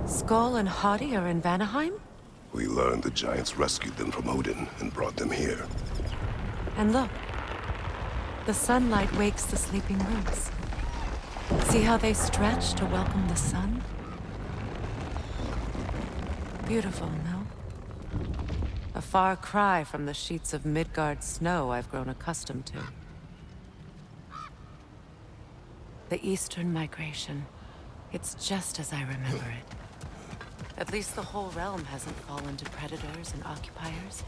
Skull and Hati are in Vanaheim? We learned the giants rescued them from Odin and brought them here. And look. The sunlight wakes the sleeping roots. See how they stretch to welcome the sun? Beautiful, no? A far cry from the sheets of Midgard snow I've grown accustomed to. The Eastern migration. It's just as I remember it. At least the whole realm hasn't fallen to predators and occupiers.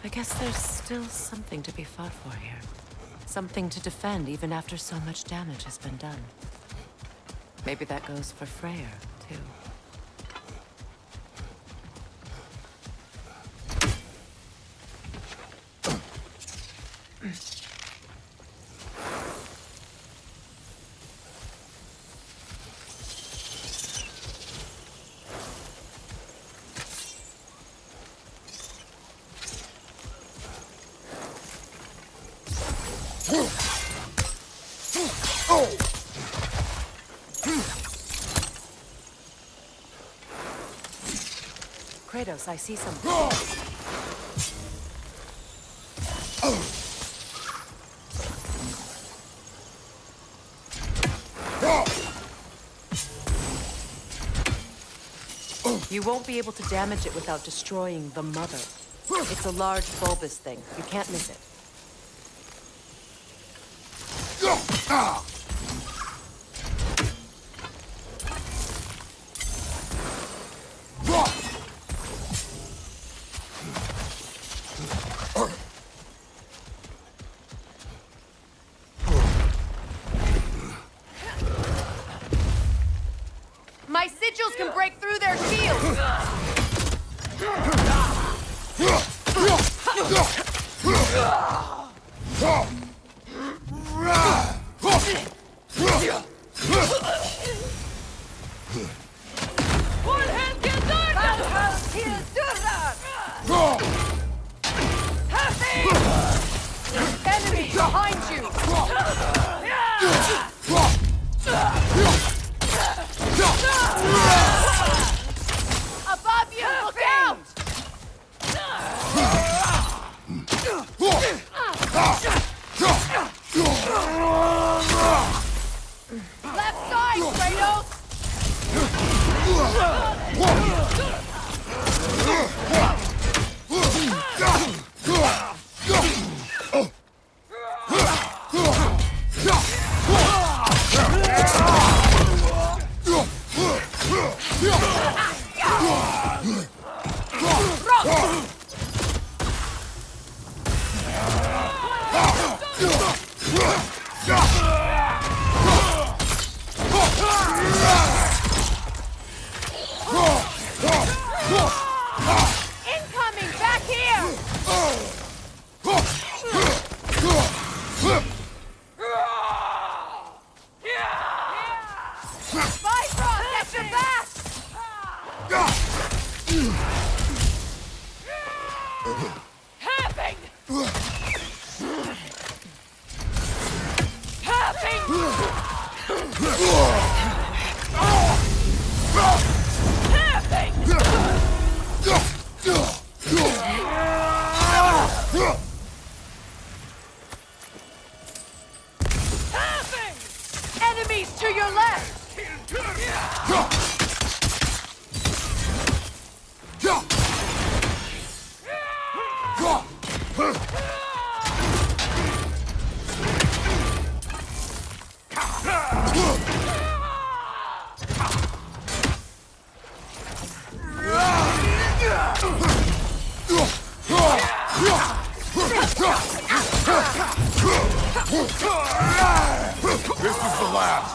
I guess there's still something to be fought for here. Something to defend even after so much damage has been done. Maybe that goes for Freyr, too. Kratos, I see something. You won't be able to damage it without destroying the mother. It's a large bulbous thing. You can't miss it. My sigils can break through their shields! Enemy behind you! Above you! Look out! Left side, Kratos! Incoming! Back here! Bifrost, at your back! Having! Enemies to your left! This is the last.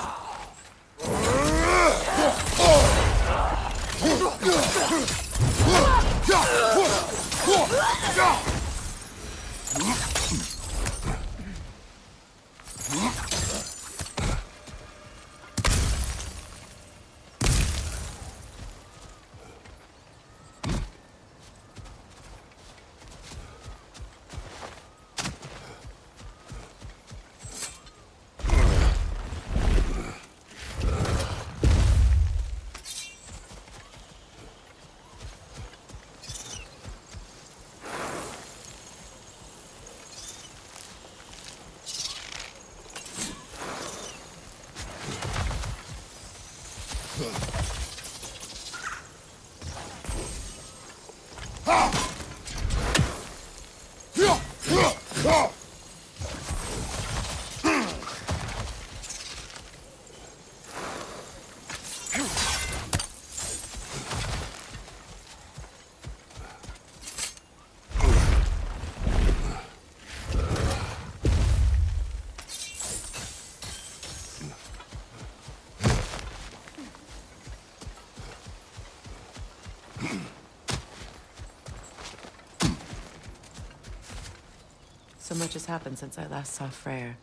So much has happened since I last saw Freyr.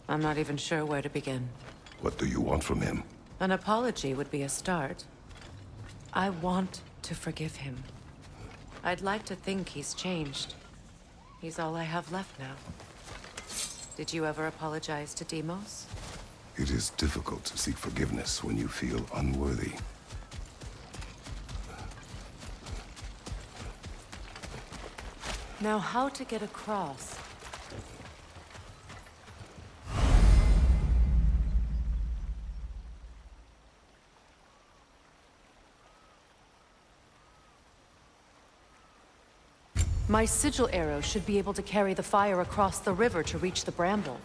I'm not even sure where to begin. What do you want from him? An apology would be a start. I want to forgive him. I'd like to think he's changed. He's all I have left now. Did you ever apologize to Deimos? It is difficult to seek forgiveness when you feel unworthy. Now, how to get across? My sigil arrow should be able to carry the fire across the river to reach the bramble.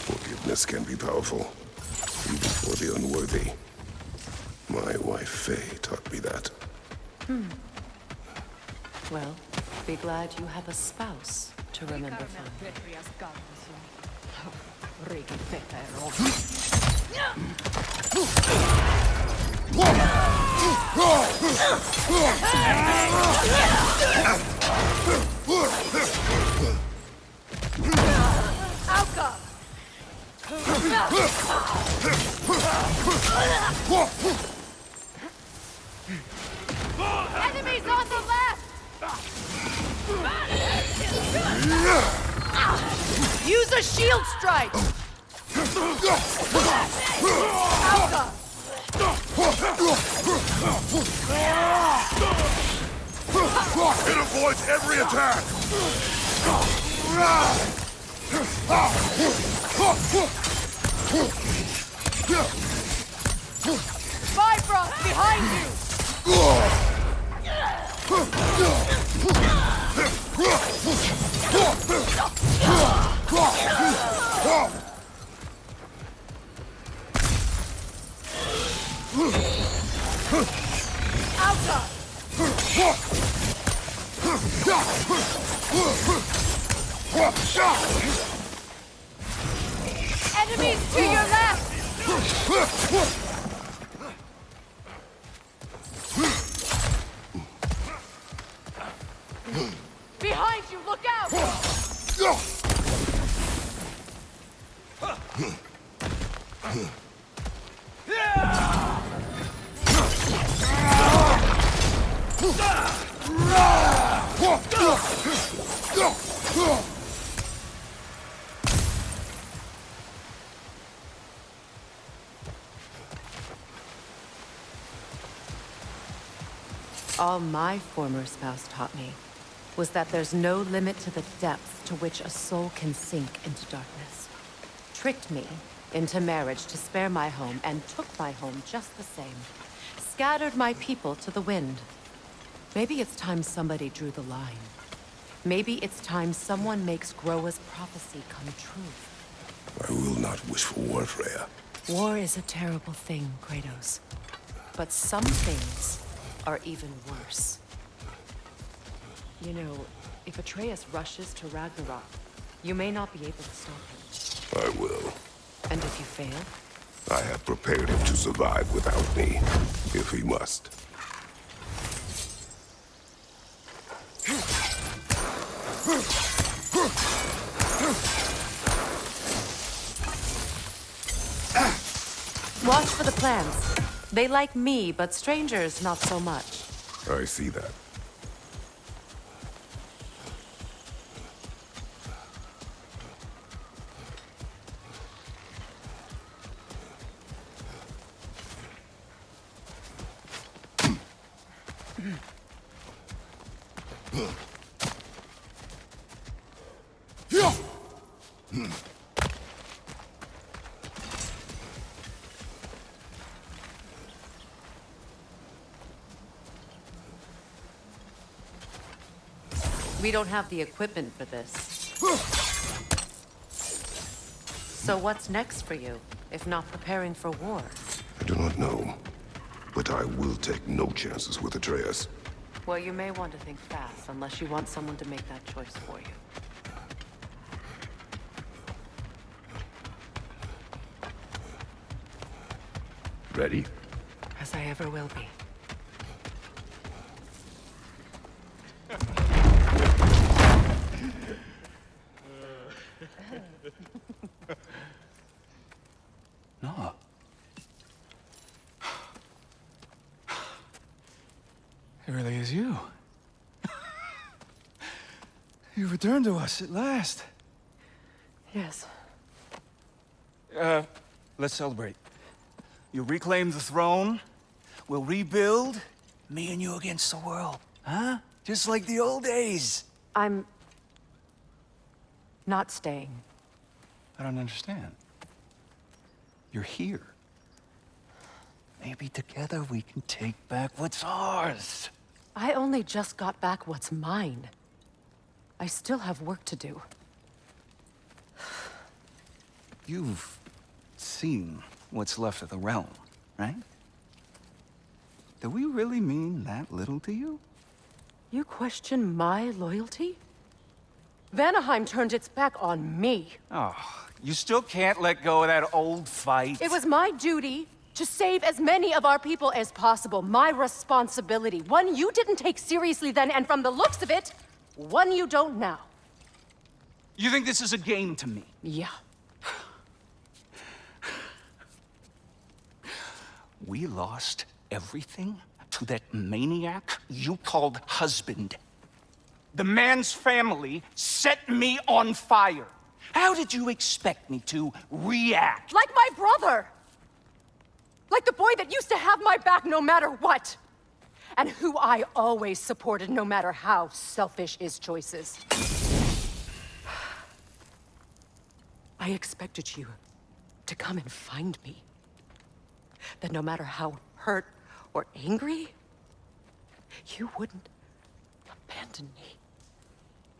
Forgiveness can be powerful, even for the unworthy. My wife Faye taught me that. Well, be glad you have a spouse to remember from. Enemies on the left! Use a shield strike! Alka! It avoids every attack! Bifrost behind you! Alka! Enemies to your left! Behind you, look out! All my former spouse taught me was that there's no limit to the depth to which a soul can sink into darkness. Tricked me into marriage to spare my home and took my home just the same. Scattered my people to the wind. Maybe it's time somebody drew the line. Maybe it's time someone makes Groa's prophecy come true. I will not wish for war, Freya. War is a terrible thing, Kratos. But some things are even worse. You know, if Atreus rushes to Ragnarok, you may not be able to stop him. I will. And if you fail? I have prepared him to survive without me, if he must. Watch for the plants. They like me, but strangers not so much. I see that. We don't have the equipment for this. So what's next for you, if not preparing for war? I do not know, but I will take no chances with Atreus. Well, you may want to think fast, unless you want someone to make that choice for you. Ready? As I ever will be. No. It really is you. You returned to us at last. Yes. Let's celebrate. You reclaim the throne. We'll rebuild. Me and you against the world. Huh? Just like the old days. I'm... not staying. I don't understand. You're here. Maybe together we can take back what's ours. I only just got back what's mine. I still have work to do. You've seen what's left of the realm, right? Do we really mean that little to you? You question my loyalty? Vanaheim turned its back on me. Oh, you still can't let go of that old fight. It was my duty to save as many of our people as possible. My responsibility. One you didn't take seriously then, and from the looks of it, one you don't now. You think this is a game to me? Yeah. We lost everything to that maniac you called husband. The man's family set me on fire. How did you expect me to react? Like my brother! Like the boy that used to have my back no matter what! And who I always supported no matter how selfish his choices. I expected you to come and find me. That no matter how hurt or angry, you wouldn't abandon me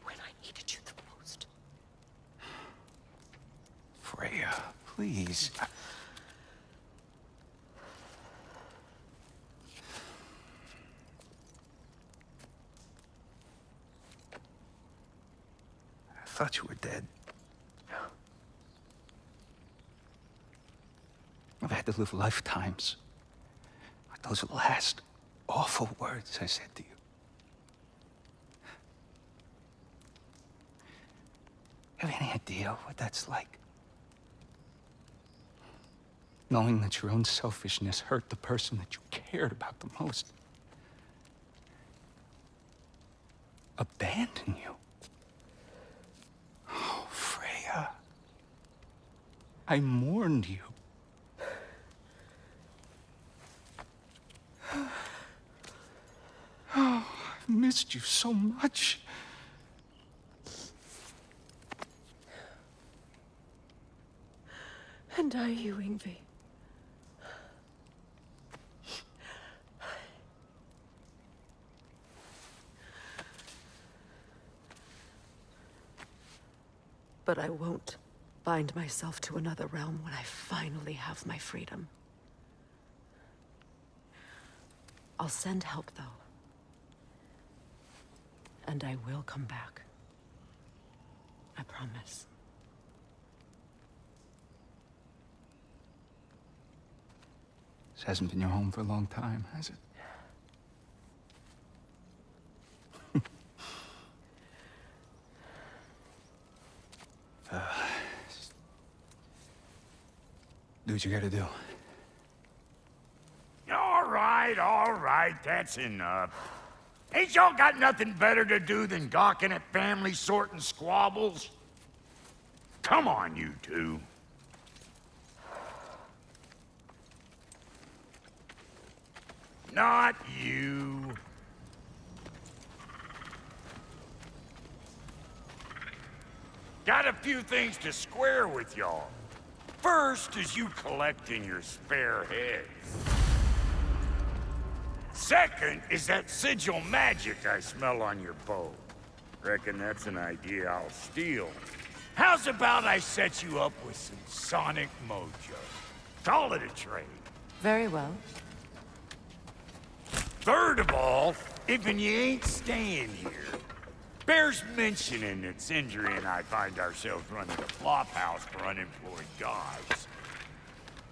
when I needed you the most. Freya, please. I thought you were dead. I've had to live lifetimes. Like those last awful words I said to you. Have any idea what that's like? Knowing that your own selfishness hurt the person that you cared about the most. Abandon you. Oh, Freya. I mourned you. Oh, I've missed you so much. And I you, Yngvi. But I won't bind myself to another realm when I finally have my freedom. I'll send help, though. And I will come back. I promise. This hasn't been your home for a long time, has it? Do what you gotta do. All right, that's enough. Ain't y'all got nothing better to do than gawking at family sorting squabbles? Come on, you two. Not you. Got a few things to square with y'all. First is you collecting your spare heads. Second is that sigil magic I smell on your bow. Reckon that's an idea I'll steal. How's about I set you up with some sonic mojo? Call it a trade. Very well. Third of all, if you ain't staying here, bears mentioning that Sindri and I find ourselves running a flop house for unemployed gods.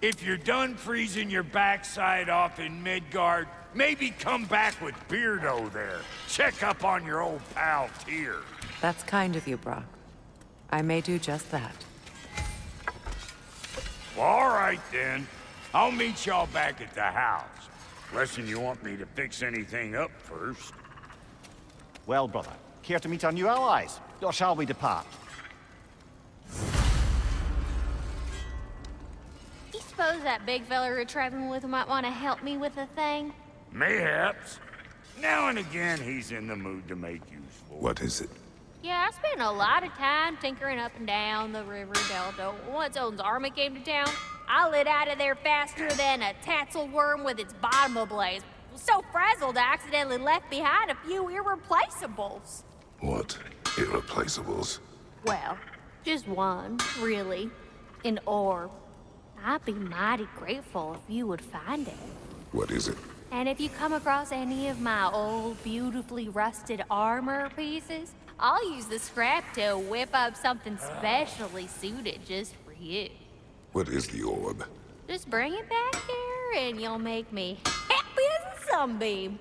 If you're done freezing your backside off in Midgard, maybe come back with Beardo there. Check up on your old pal Tyr. That's kind of you, Brock. I may do just that. All right, then. I'll meet y'all back at the house. Unless you want me to fix anything up first. Well, brother, care to meet our new allies? Or shall we depart? You suppose that big fella you're traveling with might want to help me with a thing? Mayhaps. Now and again, he's in the mood to make useful. What is it? Yeah, I spent a lot of time tinkering up and down the river delta. Once Odin's army came to town, I lit out of there faster than a tassel worm with its bottom ablaze. Was so frazzled I accidentally left behind a few irreplaceables. What? Irreplaceables? Well, just one, really. An orb. I'd be mighty grateful if you would find it. What is it? And if you come across any of my old, beautifully rusted armor pieces, I'll use the scrap to whip up something specially suited just for you. What is the orb? Just bring it back here and you'll make me happy as a sunbeam.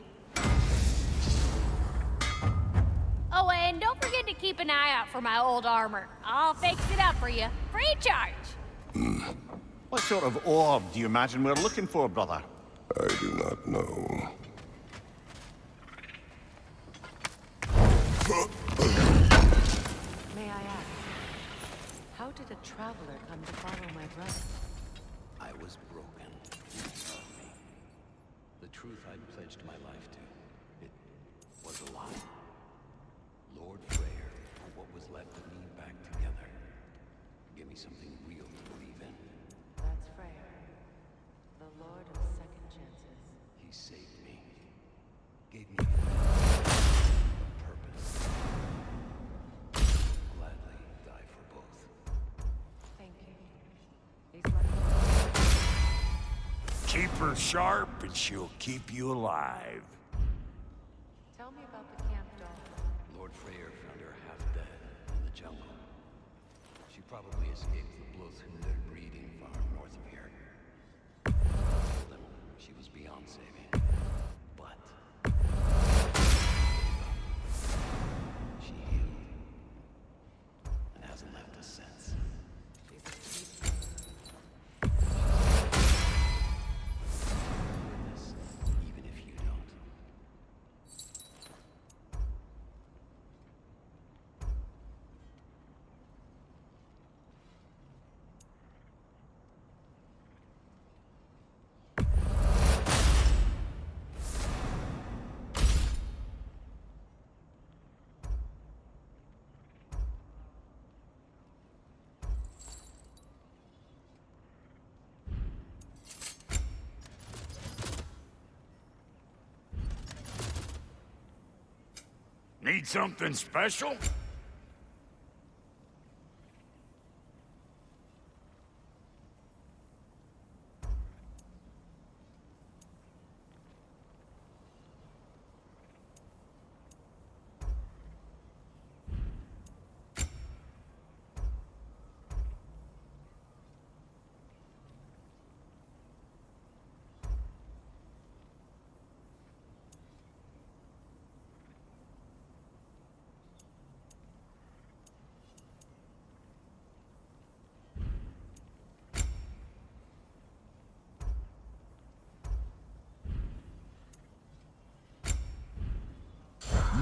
Oh, and don't forget to keep an eye out for my old armor. I'll fix it up for you, free of charge. What sort of orb do you imagine we're looking for, brother? I do not know. May I ask, how did a traveler come to follow my brother? I was broken. You saw me. The truth I'd pledged my life to. It was a lie. Lord Freyr put what was left of me back together. Give me something real to believe in. That's Freyr, the Lord of Second Chances. He saved me. Gave me a purpose. Gladly die for both. Thank you. These lessons... Keep her sharp and she'll keep you alive. Tell me about the camp dog. Lord Freyr found her half dead in the jungle. She probably escaped the Bloodhunter breeding farm north of here. Told them she was beyond saving. But she healed and hasn't left a since. Witness, even if you don't. Need something special?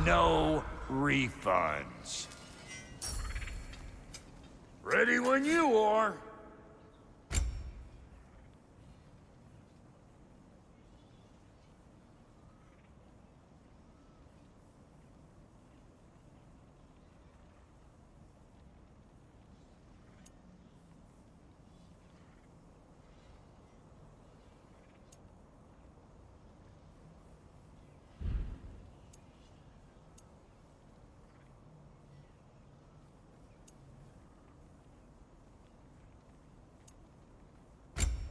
no refunds. Ready when you are.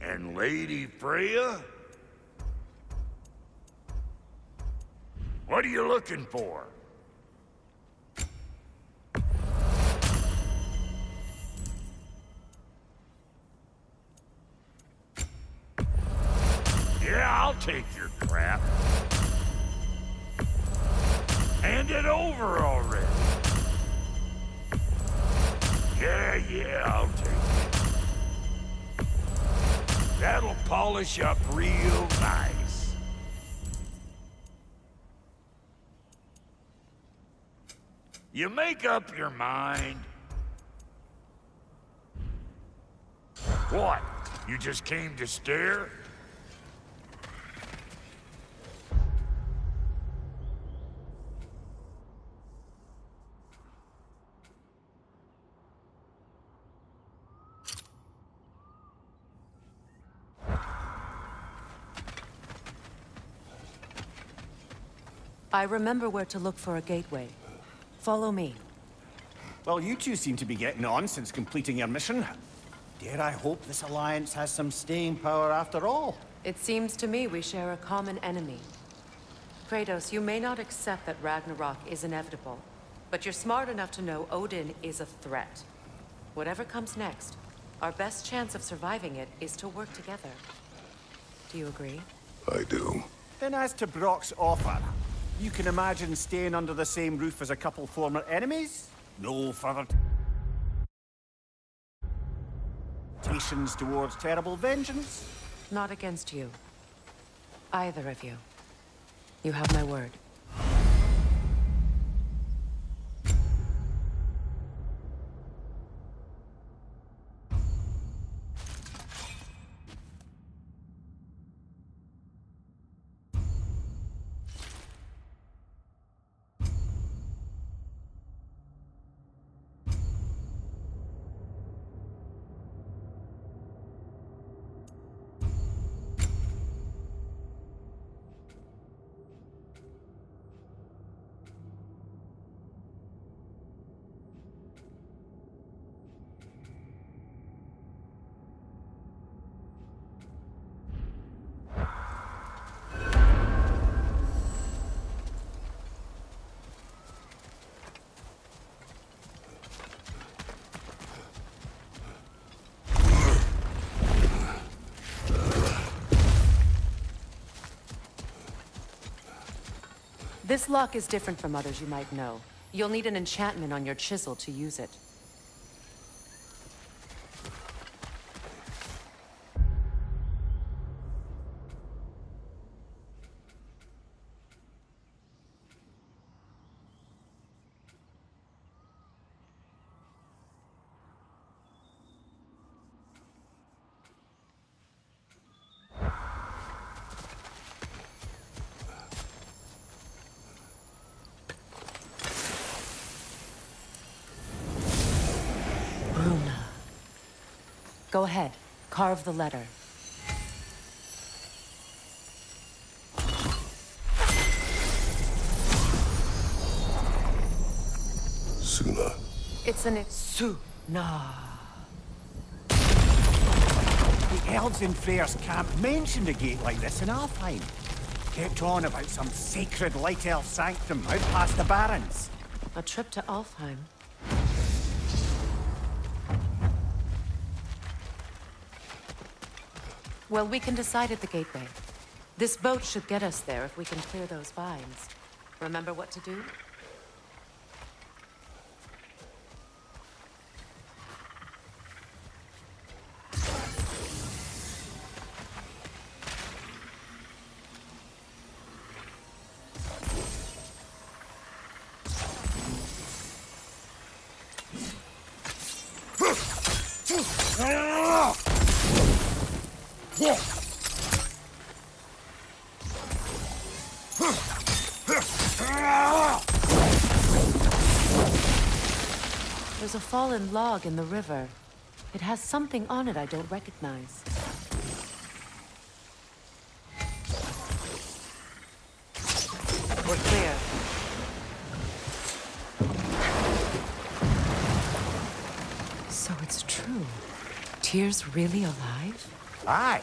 And Lady Freya? What are you looking for? Yeah, I'll take your crap. Hand it over already. Yeah, I'll take it. That'll polish up real nice. You make up your mind. What? You just came to stare? I remember where to look for a gateway. Follow me. Well, you two seem to be getting on since completing your mission. Dare I hope this alliance has some staying power after all? It seems to me we share a common enemy. Kratos, you may not accept that Ragnarok is inevitable, but you're smart enough to know Odin is a threat. Whatever comes next, our best chance of surviving it is to work together. Do you agree? I do. Then as to Brock's offer, you can imagine staying under the same roof as a couple former enemies? No further temptations towards terrible vengeance? Not against you. Either of you. You have my word. This lock is different from others you might know. You'll need an enchantment on your chisel to use it. Go ahead. Carve the letter. Suna. It's an Suna. The elves in Freyr's camp mentioned a gate like this in Alfheim. Kept on about some sacred light elf sanctum out past the Barrens. A trip to Alfheim. Well, we can decide at the gateway. This boat should get us there if we can clear those vines. Remember what to do? There's a fallen log in the river. It has something on it I don't recognize. We're clear. So it's true. Tyr's really alive? Aye.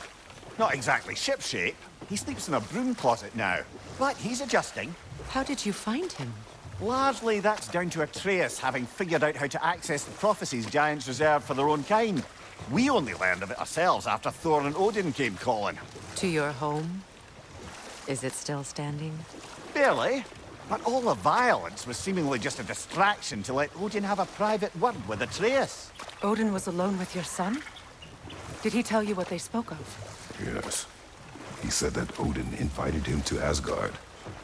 Not exactly shipshape. He sleeps in a broom closet now. But he's adjusting. How did you find him? Largely, that's down to Atreus having figured out how to access the prophecies giants reserve for their own kind. We only learned of it ourselves after Thor and Odin came calling. To your home? Is it still standing? Barely. But all the violence was seemingly just a distraction to let Odin have a private word with Atreus. Odin was alone with your son? Did he tell you what they spoke of? Yes. He said that Odin invited him to Asgard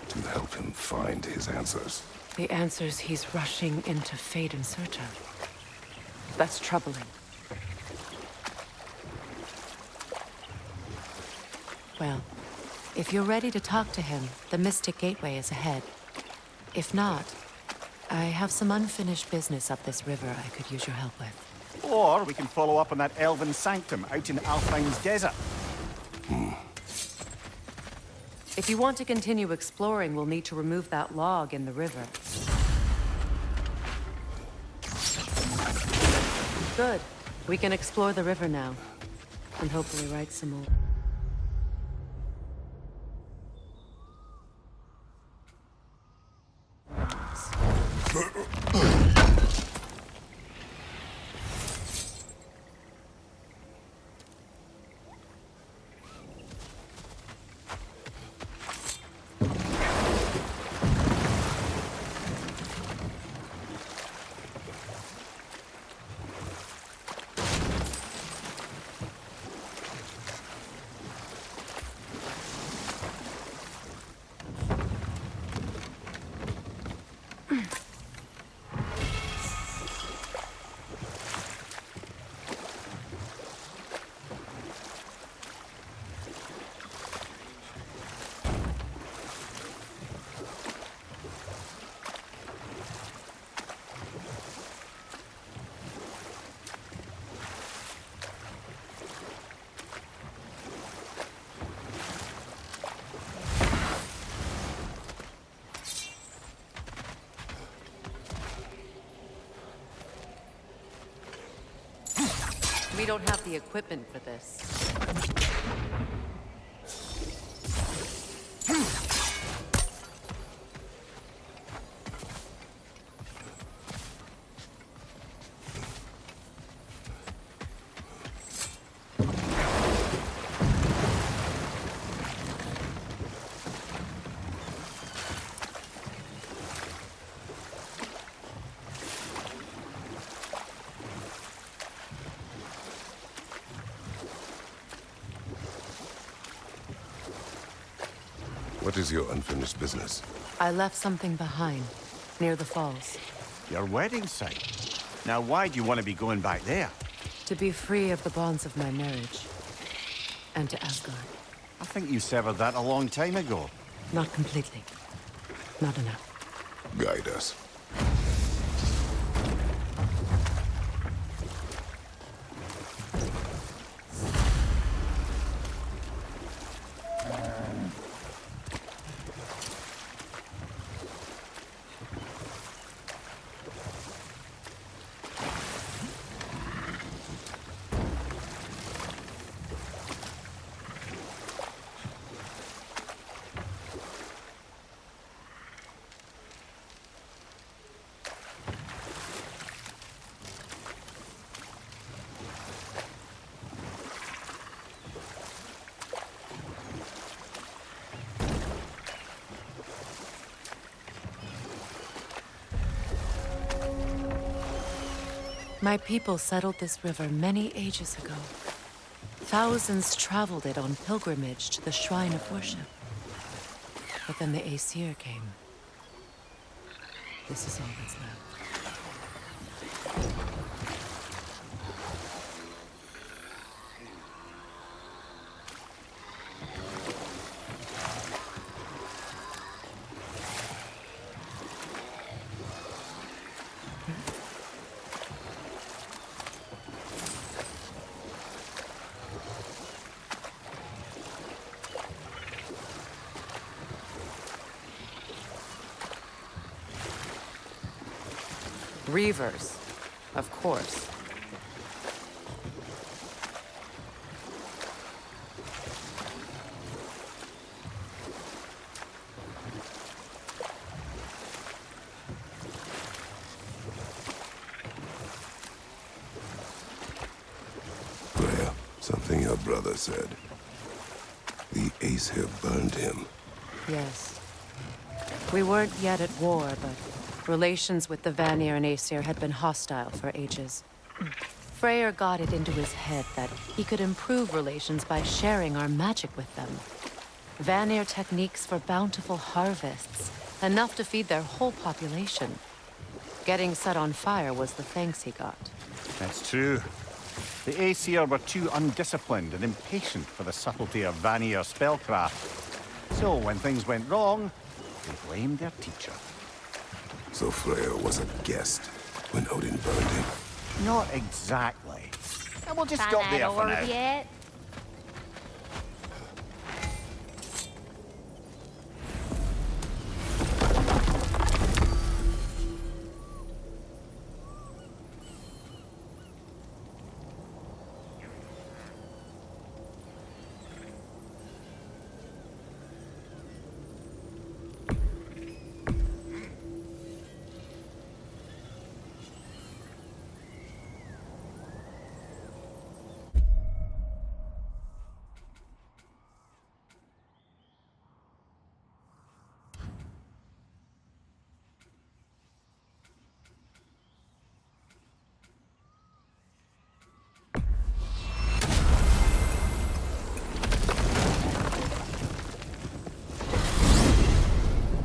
to help him find his answers. The answers he's rushing into fate in search of. That's troubling. Well, if you're ready to talk to him, the Mystic Gateway is ahead. If not, I have some unfinished business up this river I could use your help with. Or we can follow up on that elven sanctum out in Alfine's desert. If you want to continue exploring, we'll need to remove that log in the river. Good. We can explore the river now. And hopefully write some more. We don't have the equipment for this. What is your unfinished business? I left something behind, near the falls. Your wedding site. Now, why do you want to be going back there? To be free of the bonds of my marriage. And to Asgard. I think you severed that a long time ago. Not completely. Not enough. Guide us. My people settled this river many ages ago. Thousands traveled it on pilgrimage to the shrine of worship. But then the Aesir came. This is all that's left. Reavers, of course. Freya, something your brother said. The Aesir burned him. Yes. We weren't yet at war, but relations with the Vanir and Aesir had been hostile for ages. Freyr got it into his head that he could improve relations by sharing our magic with them. Vanir techniques for bountiful harvests, enough to feed their whole population. Getting set on fire was the thanks he got. That's true. The Aesir were too undisciplined and impatient for the subtlety of Vanir spellcraft. So when things went wrong, they blamed their teacher. So Freya was a guest when Odin burned him. Not exactly. And we'll just Find stop that there for orb now. yet?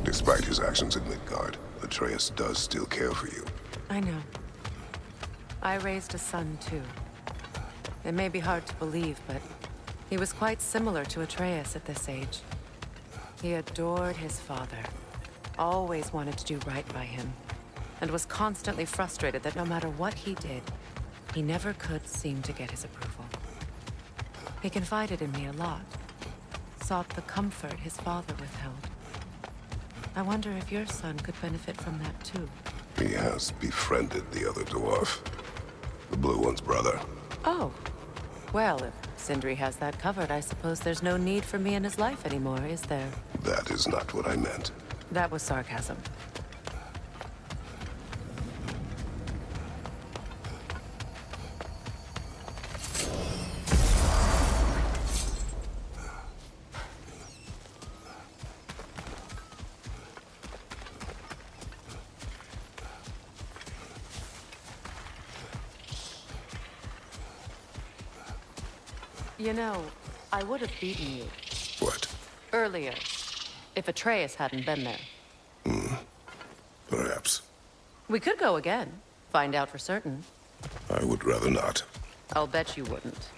Despite his actions in Midgard, Atreus does still care for you. I know. I raised a son, too. It may be hard to believe, but he was quite similar to Atreus at this age. He adored his father, always wanted to do right by him, and was constantly frustrated that no matter what he did, he never could seem to get his approval. He confided in me a lot, sought the comfort his father withheld. I wonder if your son could benefit from that, too. He has befriended the other dwarf. The blue one's brother. Oh. Well, if Sindri has that covered, I suppose there's no need for me in his life anymore, is there? That is not what I meant. That was sarcasm. You know, I would have beaten you What? earlier, if Atreus hadn't been there. Perhaps. We could go again, find out for certain. I would rather not. I'll bet you wouldn't.